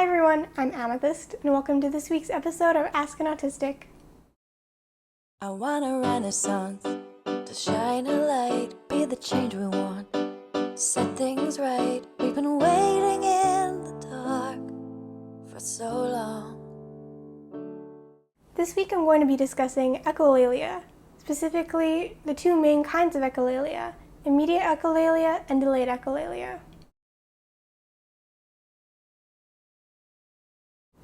Hi everyone, I'm Amythest, and welcome to this week's episode of Ask an Autistic. I want a renaissance to shine a light, be the change we want, set things right. We've been waiting in the dark for so long. This week I'm going to be discussing echolalia, specifically the two main kinds of echolalia, immediate echolalia and delayed echolalia.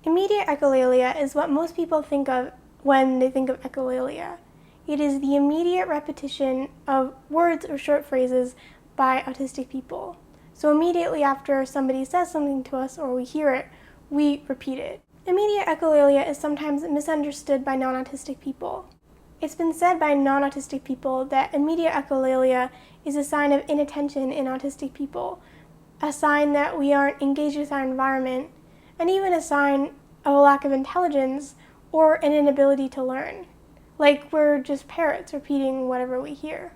Immediate echolalia is what most people think of when they think of echolalia. It is the immediate repetition of words or short phrases by autistic people. So immediately after somebody says something to us or we hear it, we repeat it. Immediate echolalia is sometimes misunderstood by non-autistic people. It's been said by non-autistic people that immediate echolalia is a sign of inattention in autistic people, a sign that we aren't engaged with our environment, and even a sign of a lack of intelligence or an inability to learn, like we're just parrots repeating whatever we hear.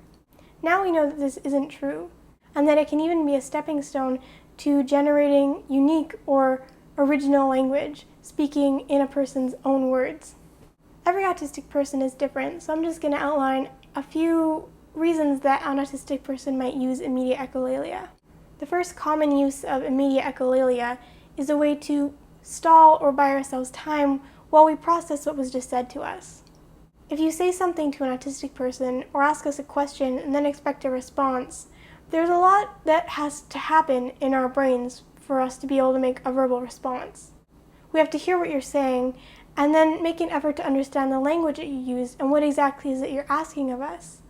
Now we know that this isn't true, and that it can even be a stepping stone to generating unique or original language, speaking in a person's own words. Every autistic person is different, so I'm just going to outline a few reasons that an autistic person might use immediate echolalia. The first common use of immediate echolalia is a way to stall or buy ourselves time while we process what was just said to us. If you say something to an autistic person or ask us a question and then expect a response, there's a lot that has to happen in our brains for us to be able to make a verbal response. We have to hear what you're saying and then make an effort to understand the language that you used and what exactly is it you're asking of us.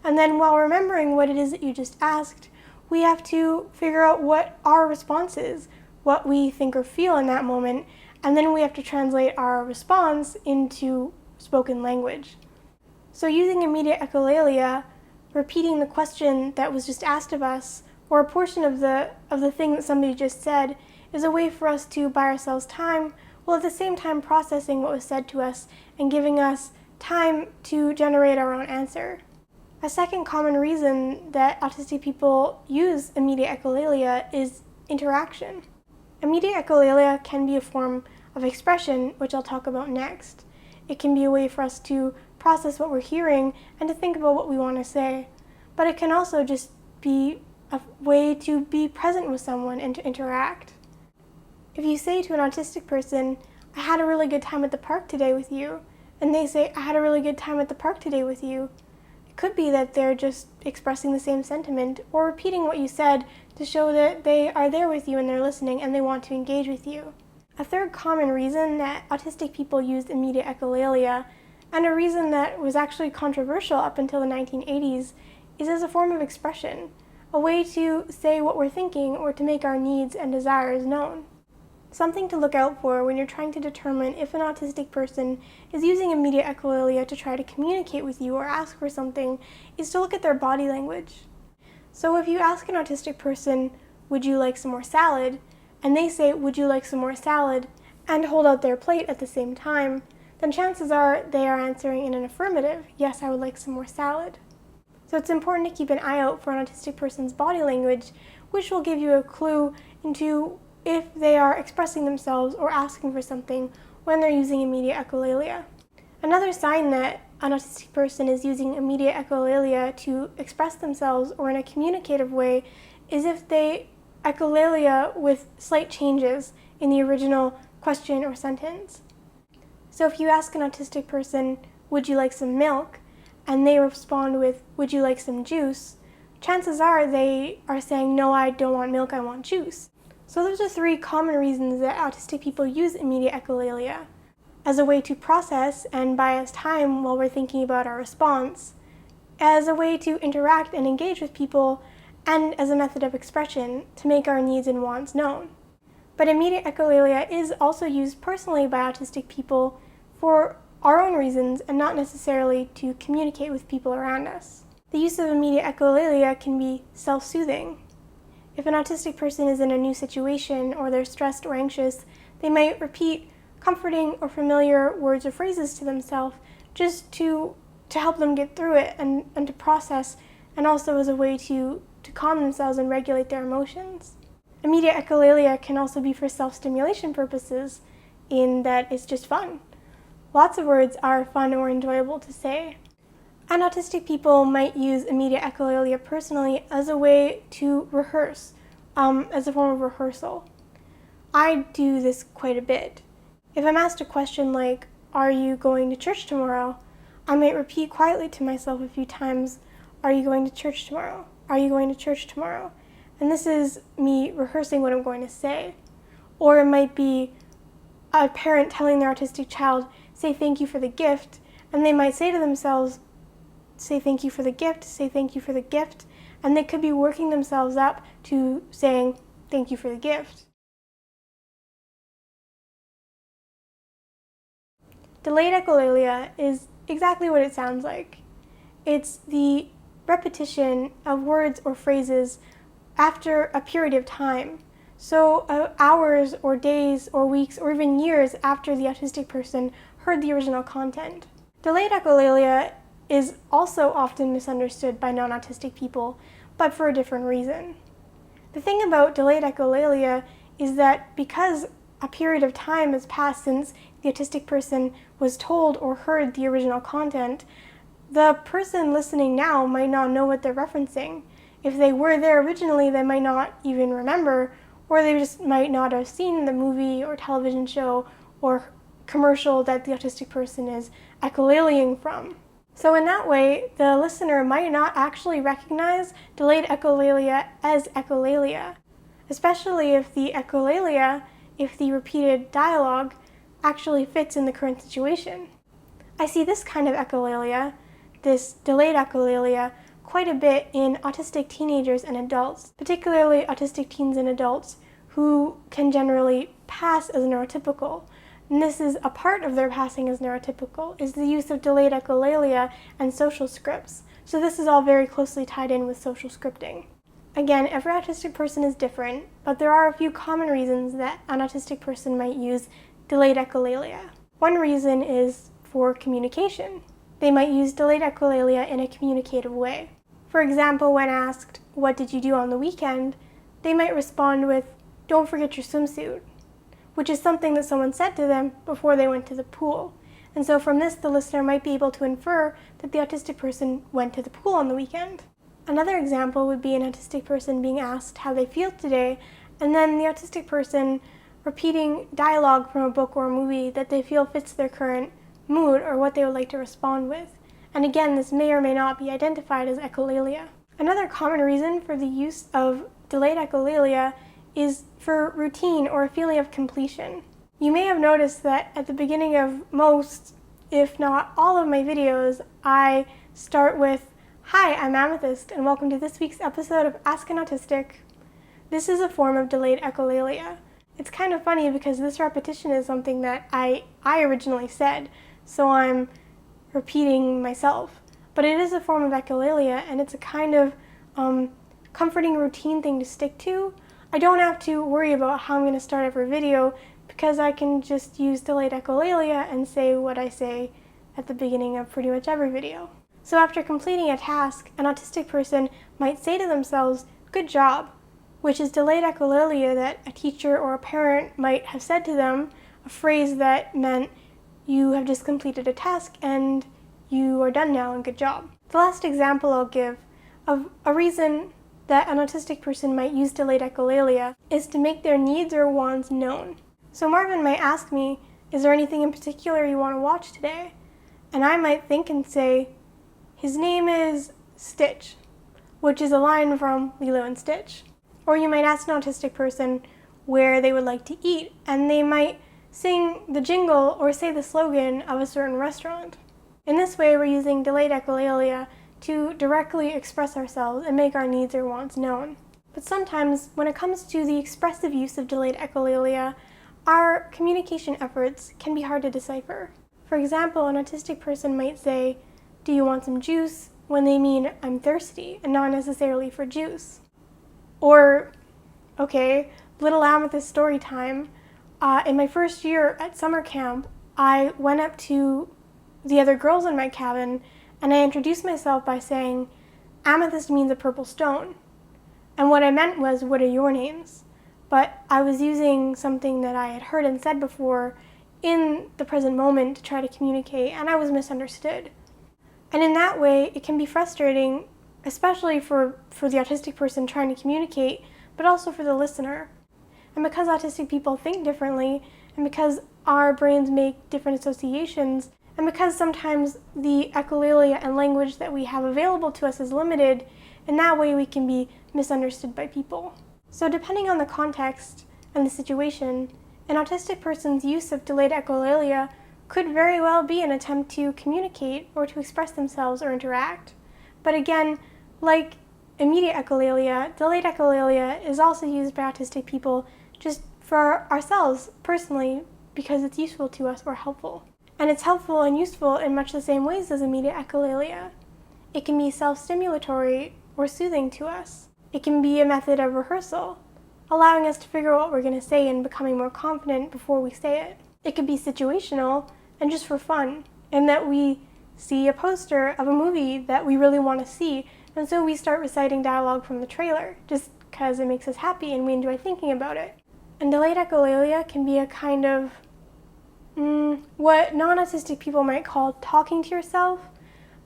And then while remembering what it is that you just asked, we have to figure out what our response is, what we think or feel in that moment, and then we have to translate our response into spoken language. So using immediate echolalia, repeating the question that was just asked of us, or a portion of the thing that somebody just said, is a way for us to buy ourselves time, while at the same time processing what was said to us and giving us time to generate our own answer. A second common reason that autistic people use immediate echolalia is interaction. Immediate echolalia can be a form of expression, which I'll talk about next. It can be a way for us to process what we're hearing and to think about what we want to say. But it can also just be a way to be present with someone and to interact. If you say to an autistic person, "I had a really good time at the park today with you," and they say, "I had a really good time at the park today with you," it could be that they're just expressing the same sentiment or repeating what you said to show that they are there with you and they're listening and they want to engage with you. A third common reason that autistic people use immediate echolalia, and a reason that was actually controversial up until the 1980s, is as a form of expression, a way to say what we're thinking or to make our needs and desires known. Something to look out for when you're trying to determine if an autistic person is using immediate echolalia to try to communicate with you or ask for something is to look at their body language. So if you ask an autistic person, "Would you like some more salad?" and they say, "Would you like some more salad?" and hold out their plate at the same time, then chances are they are answering in an affirmative, "Yes, I would like some more salad." So it's important to keep an eye out for an autistic person's body language, which will give you a clue into if they are expressing themselves or asking for something when they're using immediate echolalia. Another sign that an autistic person is using immediate echolalia to express themselves or in a communicative way is if they echolalia with slight changes in the original question or sentence. So if you ask an autistic person, "Would you like some milk?" and they respond with, "Would you like some juice?" chances are they are saying, "No, I don't want milk, I want juice." So those are three common reasons that autistic people use immediate echolalia: as a way to process and buy us time while we're thinking about our response, as a way to interact and engage with people, and as a method of expression to make our needs and wants known. But immediate echolalia is also used personally by autistic people for our own reasons and not necessarily to communicate with people around us. The use of immediate echolalia can be self-soothing. If an autistic person is in a new situation or they're stressed or anxious, they might repeat comforting or familiar words or phrases to themselves just to help them get through it and to process, and also as a way to calm themselves and regulate their emotions. Immediate echolalia can also be for self-stimulation purposes, in that it's just fun. Lots of words are fun or enjoyable to say. And autistic people might use immediate echolalia personally as a way to rehearse, as a form of rehearsal. I do this quite a bit. If I'm asked a question like, "Are you going to church tomorrow?" I might repeat quietly to myself a few times, "Are you going to church tomorrow? Are you going to church tomorrow?" And this is me rehearsing what I'm going to say. Or it might be a parent telling their autistic child, "Say thank you for the gift," and they might say to themselves, "Say thank you for the gift, say thank you for the gift," and they could be working themselves up to saying thank you for the gift. Delayed echolalia is exactly what it sounds like. It's the repetition of words or phrases after a period of time. So hours or days or weeks or even years after the autistic person heard the original content. Delayed echolalia is also often misunderstood by non-autistic people, but for a different reason. The thing about delayed echolalia is that because a period of time has passed since the autistic person was told or heard the original content, the person listening now might not know what they're referencing. If they were there originally, they might not even remember, or they just might not have seen the movie or television show or commercial that the autistic person is echolaliaing from. So in that way, the listener might not actually recognize delayed echolalia as echolalia, especially if the echolalia, if the repeated dialogue, actually fits in the current situation. I see this kind of echolalia, this delayed echolalia, quite a bit in autistic teenagers and adults, particularly autistic teens and adults who can generally pass as neurotypical. And this is a part of their passing as neurotypical, is the use of delayed echolalia and social scripts. So this is all very closely tied in with social scripting. Again, every autistic person is different, but there are a few common reasons that an autistic person might use delayed echolalia. One reason is for communication. They might use delayed echolalia in a communicative way. For example, when asked, "What did you do on the weekend?" they might respond with, "Don't forget your swimsuit," which is something that someone said to them before they went to the pool. And so from this, the listener might be able to infer that the autistic person went to the pool on the weekend. Another example would be an autistic person being asked how they feel today, and then the autistic person repeating dialogue from a book or a movie that they feel fits their current mood or what they would like to respond with. And again, this may or may not be identified as echolalia. Another common reason for the use of delayed echolalia is for routine or a feeling of completion. You may have noticed that at the beginning of most, if not all of my videos, I start with, "Hi, I'm Amythest, and welcome to this week's episode of Ask an Autistic." This is a form of delayed echolalia. It's kind of funny because this repetition is something that I originally said, so I'm repeating myself. But it is a form of echolalia, and it's a kind of comforting routine thing to stick to. I don't have to worry about how I'm going to start every video because I can just use delayed echolalia and say what I say at the beginning of pretty much every video. So after completing a task, an autistic person might say to themselves, "Good job," which is delayed echolalia that a teacher or a parent might have said to them, a phrase that meant, "You have just completed a task and you are done now and good job." The last example I'll give of a reason that an autistic person might use delayed echolalia is to make their needs or wants known. So Marvin might ask me, "Is there anything in particular you want to watch today?" And I might think and say, "His name is Stitch," which is a line from Lilo and Stitch. Or you might ask an autistic person where they would like to eat, and they might sing the jingle or say the slogan of a certain restaurant. In this way, we're using delayed echolalia to directly express ourselves and make our needs or wants known. But sometimes, when it comes to the expressive use of delayed echolalia, our communication efforts can be hard to decipher. For example, an autistic person might say, "Do you want some juice?" when they mean, "I'm thirsty," and not necessarily for juice. Or, okay, little Amythest story time. In my first year at summer camp, I went up to the other girls in my cabin and I introduced myself by saying, "Amythest means a purple stone." And what I meant was, "What are your names?" but I was using something that I had heard and said before in the present moment to try to communicate, and I was misunderstood. And in that way, it can be frustrating, especially for the autistic person trying to communicate, but also for the listener. And because autistic people think differently, and because our brains make different associations, and because sometimes the echolalia and language that we have available to us is limited, in that way we can be misunderstood by people. So depending on the context and the situation, an autistic person's use of delayed echolalia could very well be an attempt to communicate or to express themselves or interact. But again, like immediate echolalia, delayed echolalia is also used by autistic people just for ourselves personally because it's useful to us or helpful. And it's helpful and useful in much the same ways as immediate echolalia. It can be self-stimulatory or soothing to us. It can be a method of rehearsal, allowing us to figure out what we're going to say and becoming more confident before we say it. It could be situational and just for fun, in that we see a poster of a movie that we really want to see, and so we start reciting dialogue from the trailer, just because it makes us happy and we enjoy thinking about it. And delayed echolalia can be a kind of what non-autistic people might call talking to yourself,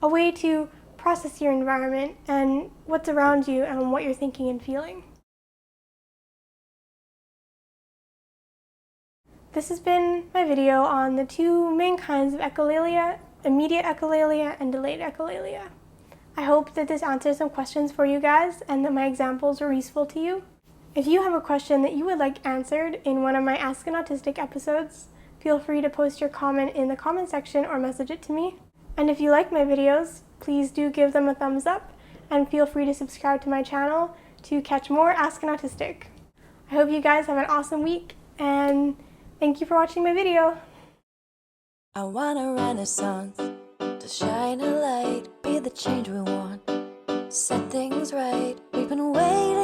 a way to process your environment and what's around you and what you're thinking and feeling. This has been my video on the two main kinds of echolalia, immediate echolalia and delayed echolalia. I hope that this answers some questions for you guys and that my examples were useful to you. If you have a question that you would like answered in one of my Ask an Autistic episodes, feel free to post your comment in the comment section or message it to me. And if you like my videos, please do give them a thumbs up and feel free to subscribe to my channel to catch more Ask an Autistic. I hope you guys have an awesome week and thank you for watching my video. I want a renaissance to shine a light, be the change we want, set things right. We've been waiting